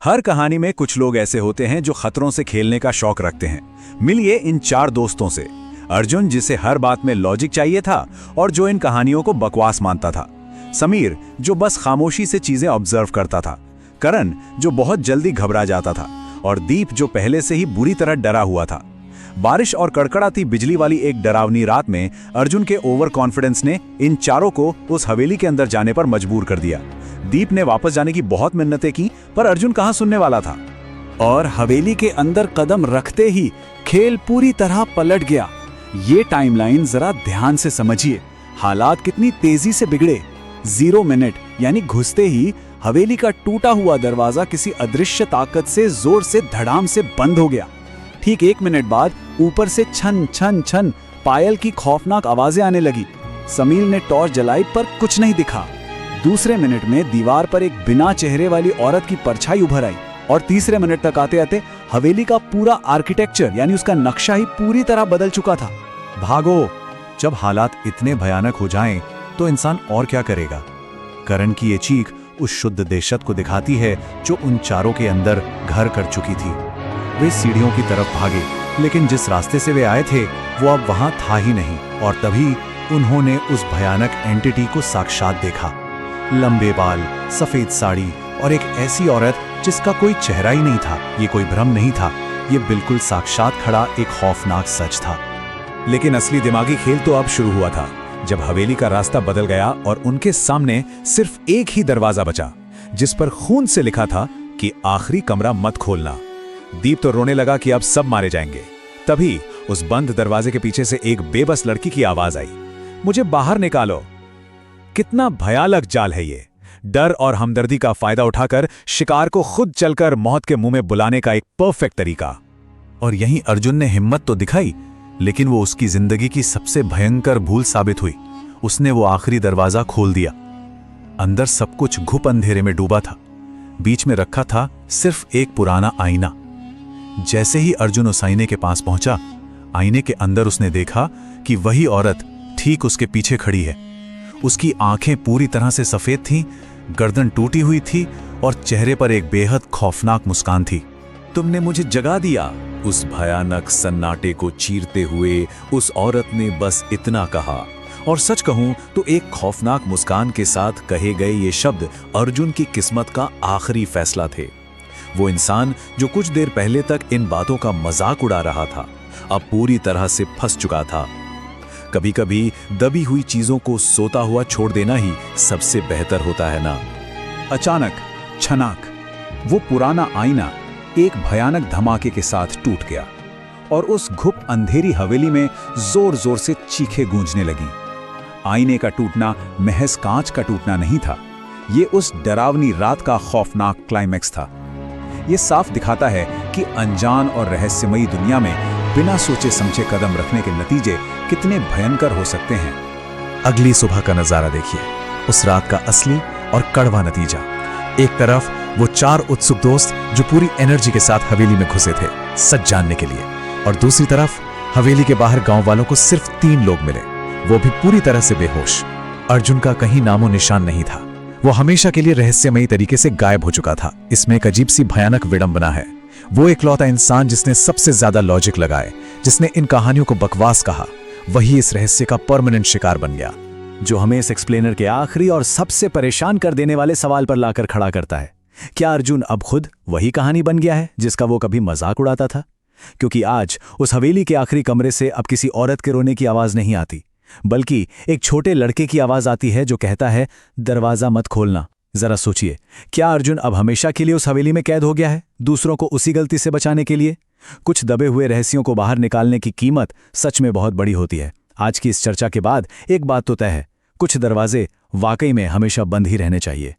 हर कहानी में कुछ लोग ऐसे होते हैं जो खतरों से खेलने का शौक रखते हैं। मिलिए इन चार दोस्तों से। अर्जुन, जिसे हर बात में लॉजिक चाहिए था और जो इन कहानियों को बकवास मानता था। समीर, जो बस खामोशी से चीजें ऑब्जर्व करता था। करण, जो बहुत जल्दी घबरा जाता था। और दीप, जो पहले से ही बुरी तरह डरा हुआ था। बारिश और कड़कड़ाती बिजली वाली एक डरावनी रात में अर्जुन के ओवर कॉन्फिडेंस ने इन चारों को उस हवेली के अंदर जाने पर मजबूर कर दिया। दीप ने वापस जाने की बहुत मिन्नतें की, पर अर्जुन कहां सुनने वाला था। और हवेली के अंदर कदम रखते ही खेल पूरी तरह पलट गया। ये टाइमलाइन जरा ध्यान से समझिए। हालात कितनी तेजी से बिगड़े। 0 मिनट यानी घुसते ही हवेली का टूटा हुआ दरवाजा किसी अदृश्य ताकत से जोर से धड़ाम से बंद हो गया। ठीक 1 मिनट बाद ऊपर से छन छन छन पायल की खौफनाक आवाजें आने लगी। समीर ने टॉर्च जलाई पर कुछ नहीं दिखा। दूसरे मिनट में दीवार पर एक बिना चेहरे वाली औरत की परछाई उभर आई। और तीसरे मिनट तक आते आते हवेली का पूरा आर्किटेक्चर यानी उसका नक्शा ही पूरी तरह बदल चुका था। भागो! जब हालात इतने भयानक हो जाएं, तो इंसान और क्या करेगा। करण की ये चीख उस शुद्ध दहशत को दिखाती है जो उन चारों के अंदर घर कर चुकी थी। वे सीढ़ियों की तरफ भागे, लेकिन जिस रास्ते से वे आए थे वो अब वहां था ही नहीं। और तभी उन्होंने उस भयानक एंटिटी को साक्षात देखा। लंबे बाल, सफेद साड़ी और एक ऐसी औरत जिसका कोई चेहरा ही नहीं था। ये कोई भ्रम नहीं था, ये बिल्कुल साक्षात खड़ा एक खौफनाक सच था। लेकिन असली दिमागी खेल तो अब शुरू हुआ था, जब हवेली का रास्ता बदल गया और उनके सामने सिर्फ एक ही दरवाजा बचा, जिस पर खून से लिखा था कि आखिरी कमरा मत खोलना। दीप तो रोने लगा कि अब सब मारे जाएंगे। तभी उस बंद दरवाजे के पीछे से एक बेबस लड़की की आवाज आई, मुझे बाहर निकालो। कितना भयानक जाल है ये। डर और हमदर्दी का फायदा उठाकर शिकार को खुद चलकर मौत के मुंह में बुलाने का एक परफेक्ट तरीका। और यहीं अर्जुन ने हिम्मत तो दिखाई, लेकिन वो उसकी जिंदगी की सबसे भयंकर भूल साबित हुई। उसने वो आखिरी दरवाजा खोल दिया। अंदर सब कुछ घुप अंधेरे में डूबा था। बीच में रखा था सिर्फ एक पुराना आईना। जैसे ही अर्जुन उस आईने के पास पहुंचा, आईने के अंदर उसने देखा कि वही औरत ठीक उसके पीछे खड़ी है। उसकी आंखें पूरी तरह से सफेद थीं, गर्दन टूटी हुई थी और चेहरे पर एक बेहद खौफनाक मुस्कान थी। तुमने मुझे जगा दिया। उस भयानक सन्नाटे को चीरते हुए उस औरत ने बस इतना कहा। और सच कहूं तो एक खौफनाक मुस्कान के साथ कहे गए ये शब्द अर्जुन की किस्मत का आखिरी फैसला थे। वो इंसान जो कुछ देर पहले तक इन बातों का मजाक उड़ा रहा था, अब पूरी तरह से फंस चुका था। कभी कभी दबी हुई चीजों को सोता हुआ छोड़ देना ही सबसे बेहतर होता है ना। अचानक छनाक वो पुराना आईना एक भयानक धमाके के साथ टूट गया और उस घुप अंधेरी हवेली में जोर जोर से चीखें गूंजने लगी। आईने का टूटना महज कांच का टूटना नहीं था, ये उस डरावनी रात का खौफनाक क्लाइमैक्स था। ये साफ दिखाता है कि अनजान और रहस्यमयी दुनिया में बिना सोचे समझे कदम रखने के नतीजे कितने भयंकर हो सकते हैं। अगली सुबह का नजारा देखिए, उस रात का असली और कड़वा नतीजा। एक तरफ वो 4 उत्सुक दोस्त जो पूरी एनर्जी के साथ हवेली में घुसे थे सच जानने के लिए, और दूसरी तरफ हवेली के बाहर गांव वालों को सिर्फ 3 लोग मिले, वो भी पूरी तरह से बेहोश। अर्जुन का कहीं नामो निशान नहीं था। वो हमेशा के लिए रहस्यमयी तरीके से गायब हो चुका था। इसमें एक अजीब सी भयानक विडंबना है। वो इकलौता इंसान जिसने सबसे ज्यादा लॉजिक लगाए, जिसने इन कहानियों को बकवास कहा, वही इस रहस्य का परमानेंट शिकार बन गया, जो हमें इस एक्सप्लेनर के आखिरी और सबसे परेशान कर देने वाले सवाल पर लाकर खड़ा करता है। क्या अर्जुन अब खुद वही कहानी बन गया है जिसका वो कभी मजाक उड़ाता था? क्योंकि आज उस हवेली के आखिरी कमरे से अब किसी औरत के रोने की आवाज नहीं आती, बल्कि एक छोटे लड़के की आवाज आती है जो कहता है, दरवाजा मत खोलना। जरा सोचिए, क्या अर्जुन अब हमेशा के लिए उस हवेली में कैद हो गया है, दूसरों को उसी गलती से बचाने के लिए? कुछ दबे हुए रहस्यों को बाहर निकालने की कीमत सच में बहुत बड़ी होती है। आज की इस चर्चा के बाद एक बात तो तय है, कुछ दरवाजे वाकई में हमेशा बंद ही रहने चाहिए।